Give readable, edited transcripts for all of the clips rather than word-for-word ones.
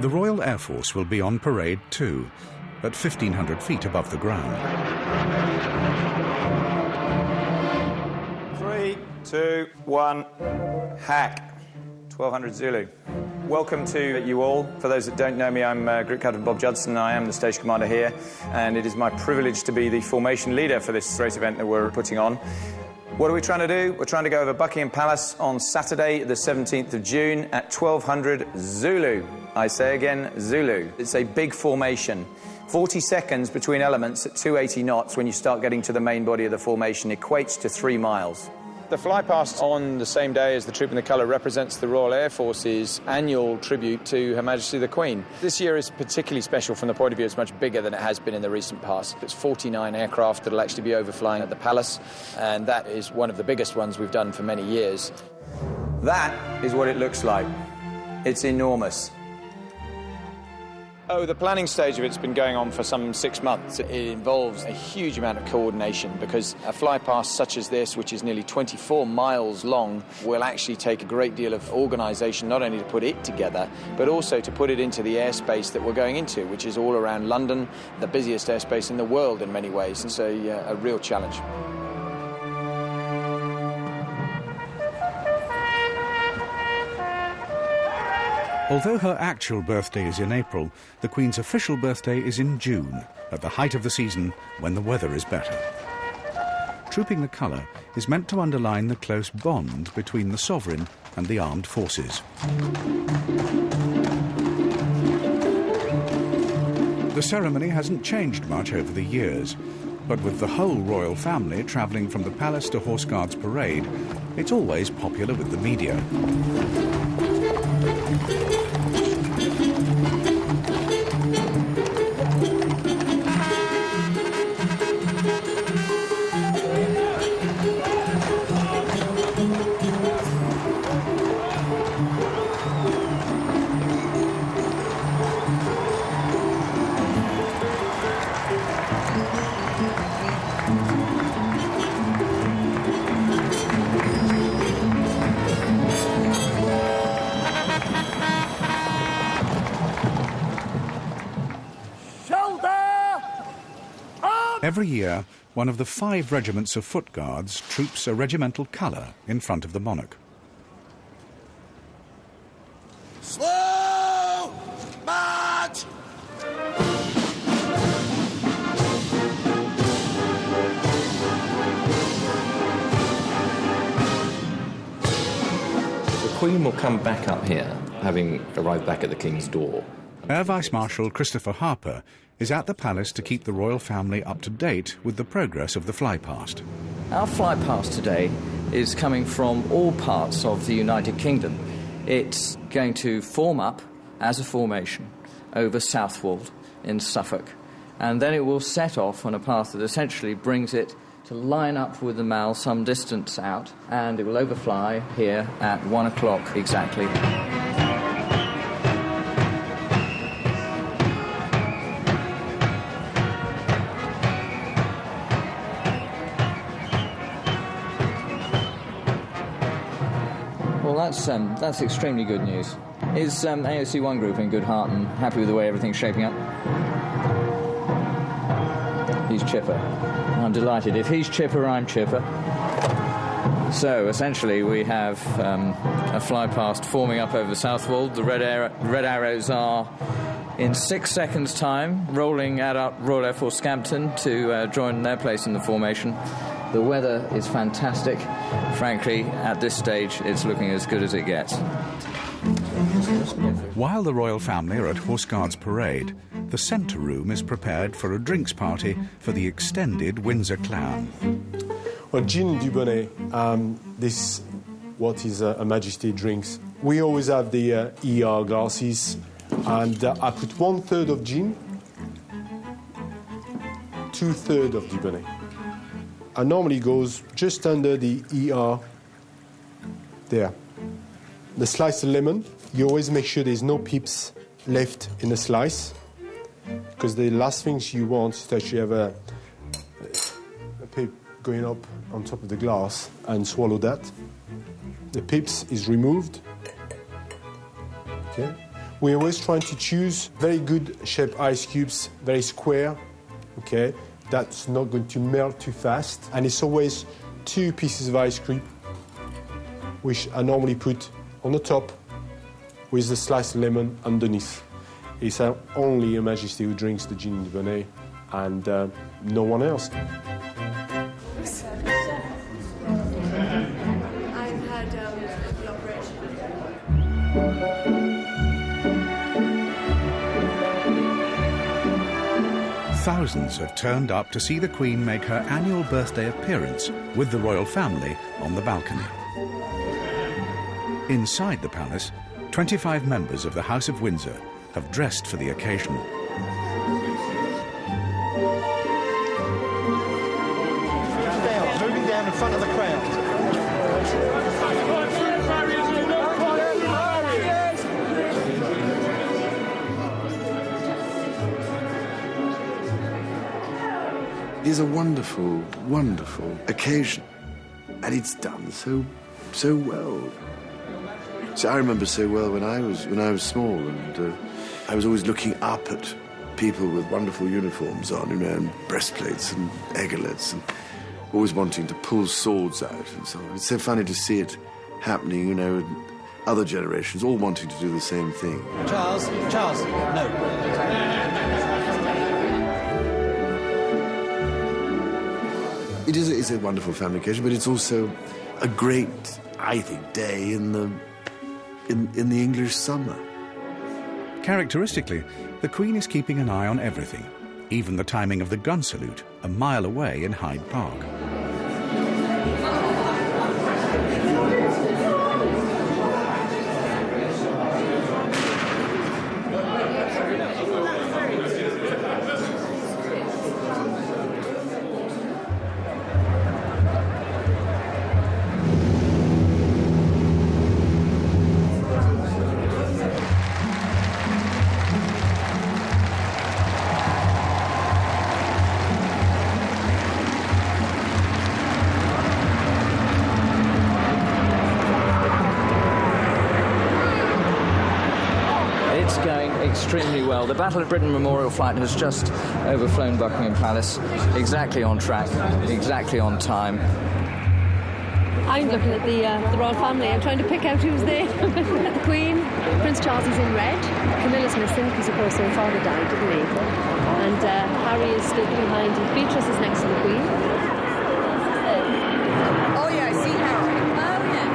The Royal Air Force will be on parade too, at 1,500 feet above the ground. 3, 2, 1, hack. 1200 Zulu. Welcome to you all. For those that don't know me, I'm Group Captain Bob Judson. I am the station commander here, and it is my privilege to be the formation leader for this great event that we're putting on. What are we trying to do? We're trying to go over Buckingham Palace on Saturday, the 17th of June at 1200 Zulu. I say again, Zulu. It's a big formation. 40 seconds between elements at 280 knots when you start getting to the main body of the formation equates to 3 miles. The Flypast on the same day as the Troop in the Colour represents the Royal Air Force's annual tribute to Her Majesty the Queen. This year is particularly special from the point of view it's much bigger than it has been in the recent past. It's 49 aircraft that will actually be overflying at the Palace, and that is one of the biggest ones we've done for many years. That is what it looks like. It's enormous. Oh, the planning stage of it's been going on for some 6 months. It involves a huge amount of coordination because a flypast such as this, which is nearly 24 miles long, will actually take a great deal of organisation, not only to put it together, but also to put it into the airspace that we're going into, which is all around London, the busiest airspace in the world in many ways. It's a real challenge. Although her actual birthday is in April, the Queen's official birthday is in June, at the height of the season when the weather is better. Trooping the Colour is meant to underline the close bond between the sovereign and the armed forces. The ceremony hasn't changed much over the years, but with the whole royal family travelling from the palace to Horse Guards Parade, it's always popular with the media. Every year, one of the 5 regiments of foot guards troops a regimental colour in front of the monarch. Slow march! The Queen will come back up here, having arrived back at the King's door. Air Vice Marshal Christopher Harper is at the palace to keep the royal family up to date with the progress of the flypast. Our flypast today is coming from all parts of the United Kingdom. It's going to form up as a formation over Southwold in Suffolk, and then it will set off on a path that essentially brings it to line up with the Mall some distance out, and it will overfly here at 1 o'clock exactly. Well, that's extremely good news. Is AOC1 Group in good heart and happy with the way everything's shaping up? He's chipper. I'm delighted. If he's chipper, I'm chipper. So, essentially, we have a flypast forming up over Southwold. The red arrows are, in 6 seconds' time, rolling at up Royal Air Force Scampton to join their place in the formation. The weather is fantastic. Frankly, at this stage, it's looking as good as it gets. While the royal family are at Horse Guards Parade, the centre room is prepared for a drinks party for the extended Windsor clan. Well, gin du bonnet, this what is Her Majesty drinks. We always have the ER glasses, and I put 1/3 of gin, 2/3 of du bonnet. And normally goes just under the ER there. The slice of lemon, you always make sure there's no pips left in the slice, because the last things you want is to actually have a pip going up on top of the glass and swallow that. The pips is removed. Okay. We're always trying to choose very good shaped ice cubes, very square, okay? That's not going to melt too fast. And it's always 2 pieces of ice cream, which I normally put on the top with the sliced lemon underneath. It's only Her Majesty who drinks the gin Dubonnet, and no one else. I've had an operation. Thousands have turned up to see the Queen make her annual birthday appearance with the royal family on the balcony. Inside the palace, 25 members of the House of Windsor have dressed for the occasion. Moving down in front of the crowd. It's a wonderful, wonderful occasion, and it's done so well. So I remember so well when I was small, and I was always looking up at people with wonderful uniforms on, and breastplates and epaulets, and always wanting to pull swords out and so on. It's so funny to see it happening, with other generations all wanting to do the same thing. Charles, no. It is a wonderful family occasion, but it's also a great, I think, day in the English summer. Characteristically, the Queen is keeping an eye on everything, even the timing of the gun salute a mile away in Hyde Park. Extremely well. The Battle of Britain Memorial Flight has just overflown Buckingham Palace, exactly on track, exactly on time. I'm looking at the royal family. I'm trying to pick out who's there. The Queen, Prince Charles is in red. Camilla's missing because, of course, her father died, didn't he? And Harry is stood behind. Beatrice is next to the Queen. Oh yeah, I see Harry. Oh yeah.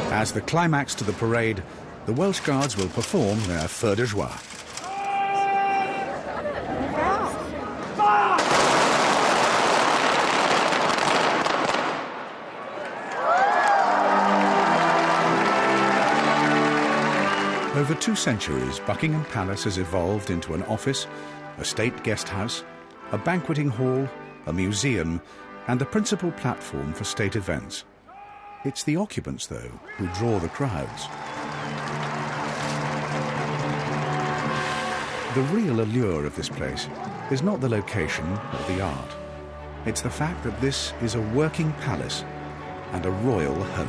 As the climax to the parade, the Welsh Guards will perform their feu de joie. Over 2 centuries, Buckingham Palace has evolved into an office, a state guest house, a banqueting hall, a museum, and the principal platform for state events. It's the occupants, though, who draw the crowds. The real allure of this place is not the location or the art. It's the fact that this is a working palace and a royal home.